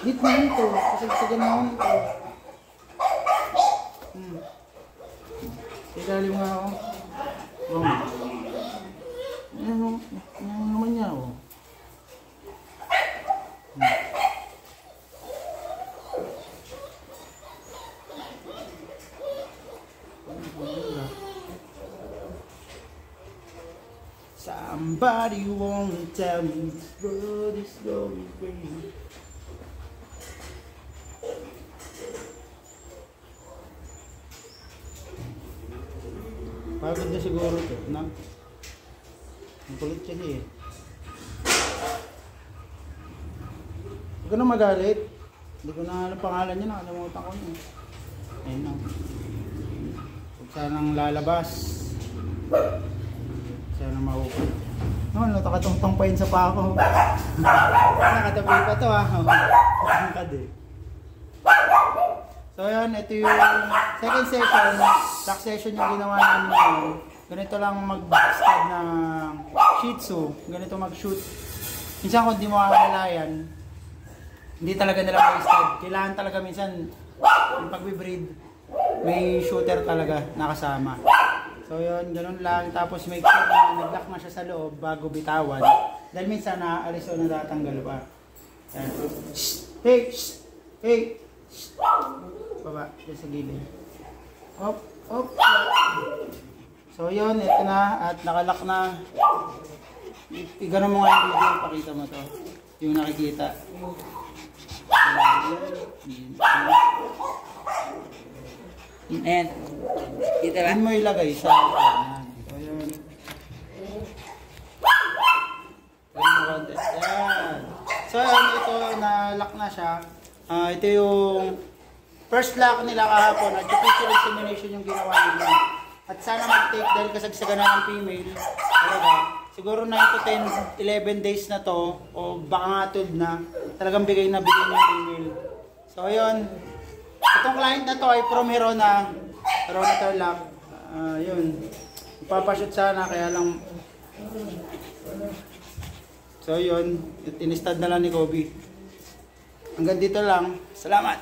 Gitna nito. Kasagsagan na ako nito. Ilalim nga ako. Yan naman niya ako. Somebody wanna tell me this road is going away. Pagod na siguro ito, no? Ang kulit kasi eh. Huwag ka na magalit. Hindi ko na alam pangalan niya, nakalimutan ko niya. Ayun na. Huwag sanang lalabas. Sana maupad. No, natakatungtong pa yun sa pako. Nakatabi pa to ha. Nakakad eh. So yun, ito yung second session. Lock session yung ginawa namin ngayon. Ganito lang mag-stud ng Shih Tzu. Ganito mag-shoot. Minsan kung di mo kakalayan, hindi talaga nila mag-stud. Kailangan talaga minsan, yung pag-breed, may shooter talaga nakasama. So yun, ganun lang. Tapos make sure na nag-lock na siya sa loob bago bitawan. Dahil minsan naaalis o natatanggal pa. Yan. Hey! Hey! Baba, dyan sa gilid. Hop! Hop! So yun, ito na. At nakalock na. Ganun mo nga yung video. Pakita mo to. Yung nakikita. Ayan. Kita ba? Yun mo ilagay sa yan. So yun. Yan. So yun, ito na-lock na siya. Ito yung first lock nila kahapon. Artificial insemination yung ginawa nila. At sana mag-take dahil kasagsagan na ng female. Talaga. Siguro 9 to 10, 11 days na to. O baka nga 12 na. Talagang bigay na yung female. So yun. Itong client na to ay from Hirona. Hirona Tarlac. Yun. Ipapashoot sana kaya lang. So yun. In-stud na lang ni Kobe. Hanggang dito lang. Salamat!